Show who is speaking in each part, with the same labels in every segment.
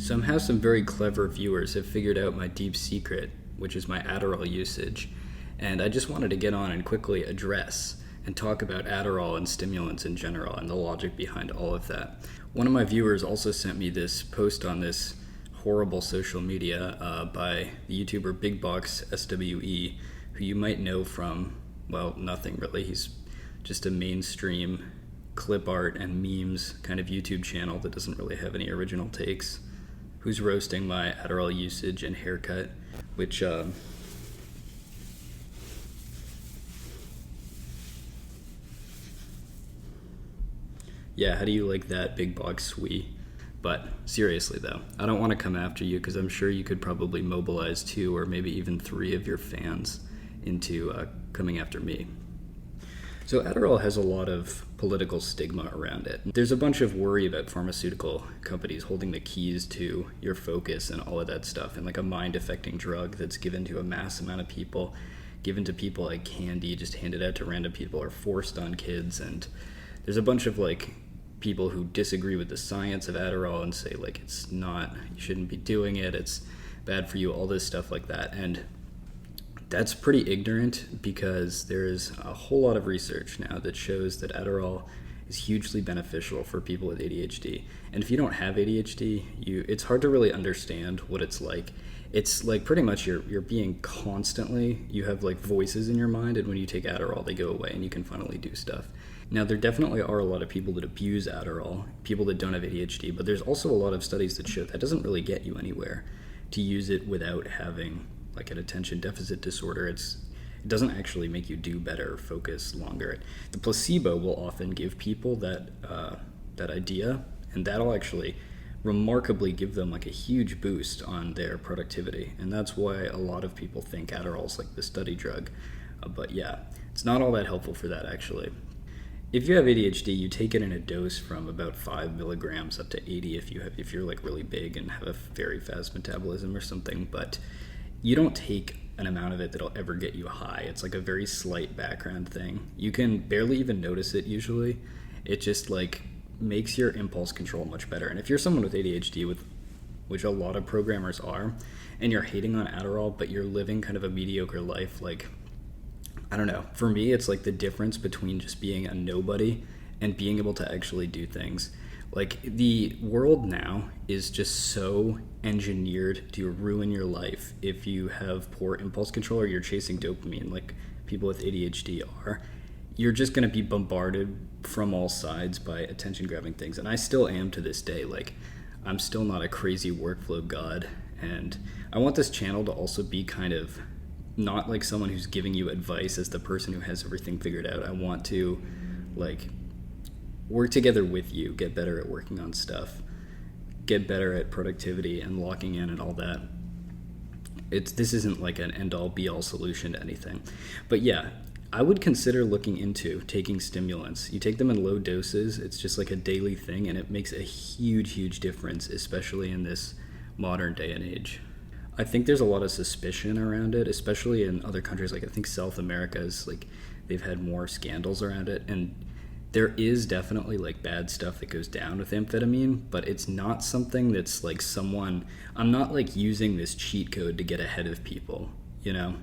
Speaker 1: Somehow some very clever viewers have figured out my deep secret, which is my Adderall usage, and I just wanted to get on and quickly address and talk about Adderall and stimulants in general and the logic behind all of that. One of my viewers also sent me this post on this horrible social media by the YouTuber Big Box SWE, who you might know from, well, nothing really. He's just a mainstream clip art and memes kind of YouTube channel that doesn't really have any original takes, who's roasting my Adderall usage and haircut, which yeah, how do you like that, Big Box SWE? But seriously though, I don't want to come after you because I'm sure you could probably mobilize 2 or maybe even 3 of your fans into coming after me. So Adderall has a lot of political stigma around it. There's a bunch of worry about pharmaceutical companies holding the keys to your focus and all of that stuff, and like a mind-affecting drug that's given to a mass amount of people, given to people like candy, just handed out to random people, or forced on kids. And there's a bunch of like people who disagree with the science of Adderall and say like it's not, you shouldn't be doing it, it's bad for you, all this stuff like that. And that's pretty ignorant because there's a whole lot of research now that shows that Adderall is hugely beneficial for people with ADHD. And if you don't have ADHD, it's hard to really understand what it's like. It's like pretty much you're being constantly, you have like voices in your mind, and when you take Adderall, they go away and you can finally do stuff. Now, there definitely are a lot of people that abuse Adderall, people that don't have ADHD, but there's also a lot of studies that show that doesn't really get you anywhere to use it without having like an attention deficit disorder. It doesn't actually make you do better or focus longer. The placebo will often give people that idea, and that'll actually remarkably give them like a huge boost on their productivity. And that's why a lot of people think Adderall's like the study drug. But yeah, it's not all that helpful for that actually. If you have ADHD, you take it in a dose from about 5 milligrams up to 80 if you're like really big and have a very fast metabolism or something. But you don't take an amount of it that'll ever get you high. It's like a very slight background thing. You can barely even notice it usually. It just like makes your impulse control much better. And if you're someone with ADHD, which a lot of programmers are, and you're hating on Adderall, but you're living kind of a mediocre life, like, I don't know. For me, it's like the difference between just being a nobody and being able to actually do things. Like, the world now is just so engineered to ruin your life if you have poor impulse control or you're chasing dopamine like people with ADHD are. You're just going to be bombarded from all sides by attention-grabbing things. And I still am to this day. Like, I'm still not a crazy workflow god. And I want this channel to also be kind of not like someone who's giving you advice as the person who has everything figured out. I want to like work together with you, get better at working on stuff, get better at productivity and locking in and all that. This isn't like an end-all be-all solution to anything. But yeah, I would consider looking into taking stimulants. You take them in low doses, it's just like a daily thing, and it makes a huge difference, especially in this modern day and age. I think there's a lot of suspicion around it, especially in other countries. Like I think South America is like, they've had more scandals around it, and there is definitely like bad stuff that goes down with amphetamine, but it's not something that's like I'm not like using this cheat code to get ahead of people, you know?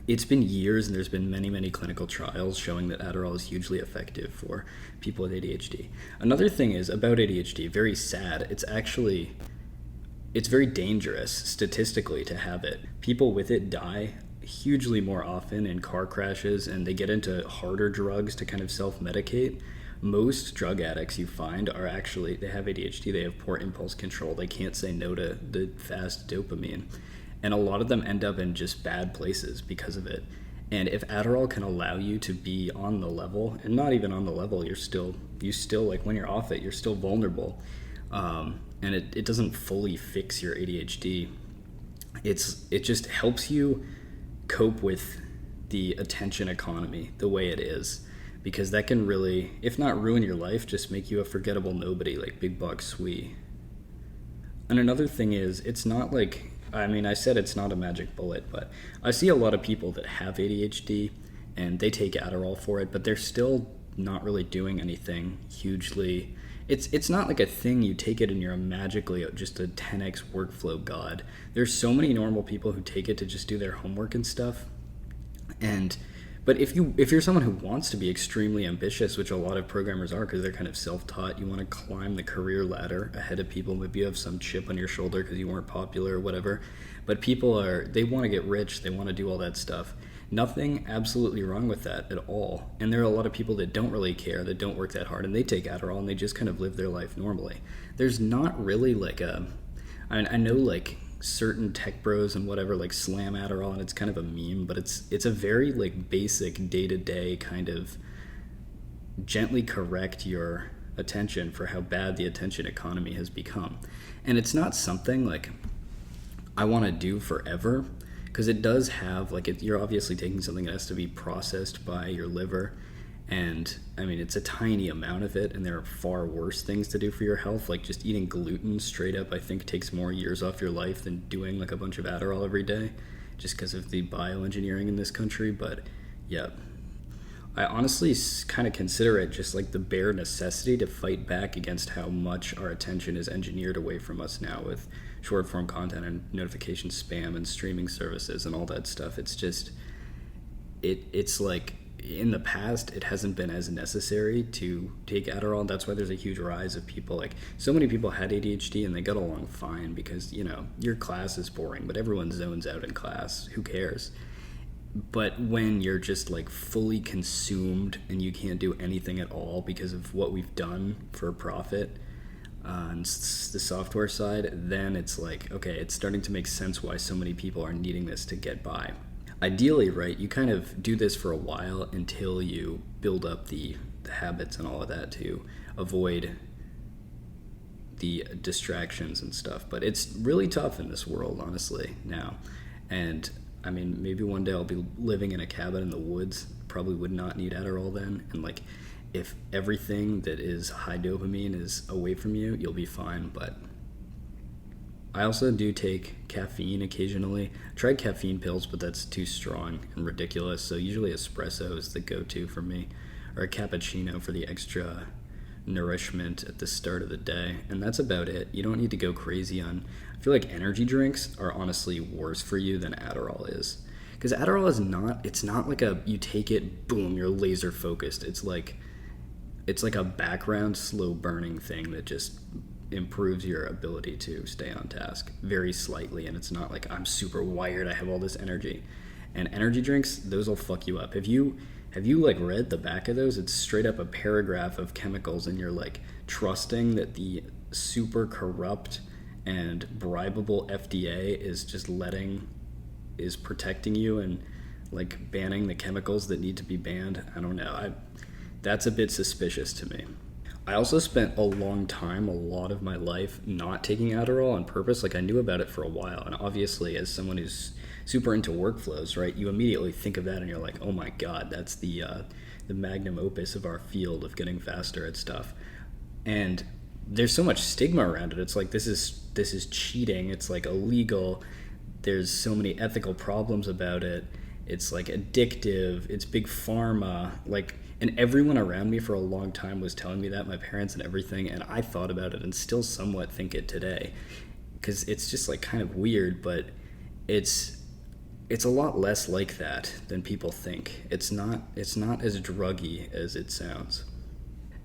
Speaker 1: It's been years and there's been many clinical trials showing that Adderall is hugely effective for people with ADHD. Another thing is about ADHD, very sad, it's very dangerous statistically to have it. People with it die hugely more often in car crashes, and they get into harder drugs to kind of self-medicate. Most drug addicts you find they have ADHD, they have poor impulse control, they can't say no to the fast dopamine. And a lot of them end up in just bad places because of it. And if Adderall can allow you to be on the level, and not even on the level, you still like when you're off it, you're still vulnerable. And it doesn't fully fix your ADHD. It just helps you cope with the attention economy the way it is, because that can really, if not ruin your life, just make you a forgettable nobody like Big Box SWE. And another thing is, it's not like, I said it's not a magic bullet, but I see a lot of people that have ADHD and they take Adderall for it, but they're still not really doing anything hugely it's not like a thing you take it and you're magically just a 10x workflow god. There's so many normal people who take it to just do their homework and stuff. And but if you're someone who wants to be extremely ambitious, which a lot of programmers are because they're kind of self-taught, you want to climb the career ladder ahead of people. Maybe you have some chip on your shoulder because you weren't popular or whatever. But they want to get rich, they want to do all that stuff. Nothing absolutely wrong with that at all. And there are a lot of people that don't really care, that don't work that hard, and they take Adderall and they just kind of live their life normally. There's not really I know like certain tech bros and whatever like slam Adderall and it's kind of a meme, but it's a very like basic day-to-day kind of gently correct your attention for how bad the attention economy has become. And it's not something like I want to do forever, because it does have you're obviously taking something that has to be processed by your liver. And I mean, it's a tiny amount of it, and there are far worse things to do for your health. Like just eating gluten straight up, I think takes more years off your life than doing like a bunch of Adderall every day, just because of the bioengineering in this country. But yeah, I honestly kind of consider it just like the bare necessity to fight back against how much our attention is engineered away from us now with short form content and notification spam and streaming services and all that stuff. It's just, it's like, in the past, it hasn't been as necessary to take Adderall. That's why there's a huge rise of people. Like, so many people had ADHD and they got along fine because, your class is boring, but everyone zones out in class. Who cares? But when you're just like fully consumed and you can't do anything at all because of what we've done for profit on the software side, then it's like, okay, it's starting to make sense why so many people are needing this to get by. Ideally, right, you kind of do this for a while until you build up the habits and all of that to avoid the distractions and stuff. But it's really tough in this world, honestly, now. And I mean, maybe one day I'll be living in a cabin in the woods, probably would not need Adderall then. And like, if everything that is high dopamine is away from you, you'll be fine. But I also do take caffeine occasionally. I tried caffeine pills, but that's too strong and ridiculous. So usually espresso is the go-to for me, or a cappuccino for the extra nourishment at the start of the day. And that's about it. You don't need to go crazy on... I feel like energy drinks are honestly worse for you than Adderall is. Because Adderall is not... It's not like you take it, boom, you're laser focused. It's like a background slow burning thing that just improves your ability to stay on task very slightly, and it's not like I'm super wired, I have all this energy. And energy drinks, those will fuck you up. Have you like read the back of those? It's straight up a paragraph of chemicals, and you're like trusting that the super corrupt and bribable FDA is protecting you and like banning the chemicals that need to be banned. I don't know. That's a bit suspicious to me. I also spent a long time, a lot of my life, not taking Adderall on purpose. Like, I knew about it for a while, and obviously as someone who's super into workflows, right, you immediately think of that and you're like, oh my god, that's the magnum opus of our field of getting faster at stuff. And there's so much stigma around it. It's like, this is cheating, it's like illegal, there's so many ethical problems about it, it's like addictive, it's big pharma, like... And everyone around me for a long time was telling me that, my parents and everything, and I thought about it and still somewhat think it today. Because it's just like kind of weird, but it's a lot less like that than people think. It's not as druggy as it sounds.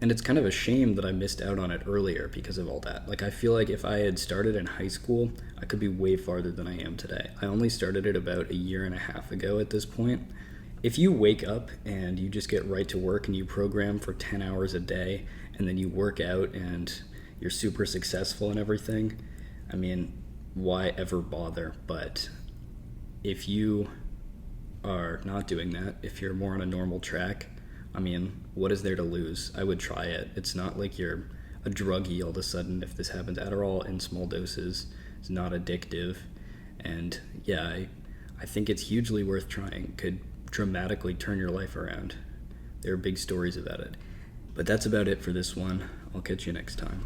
Speaker 1: And it's kind of a shame that I missed out on it earlier because of all that. Like, I feel like if I had started in high school, I could be way farther than I am today. I only started it about 1.5 years ago at this point. If you wake up and you just get right to work and you program for 10 hours a day and then you work out and you're super successful and everything, I mean, why ever bother? But if you are not doing that, if you're more on a normal track, I mean, what is there to lose? I would try it. It's not like you're a druggie all of a sudden if this happens. Adderall in small doses is not addictive. And yeah, I think it's hugely worth trying. Could dramatically turn your life around. There are big stories about it. But that's about it for this one. I'll catch you next time.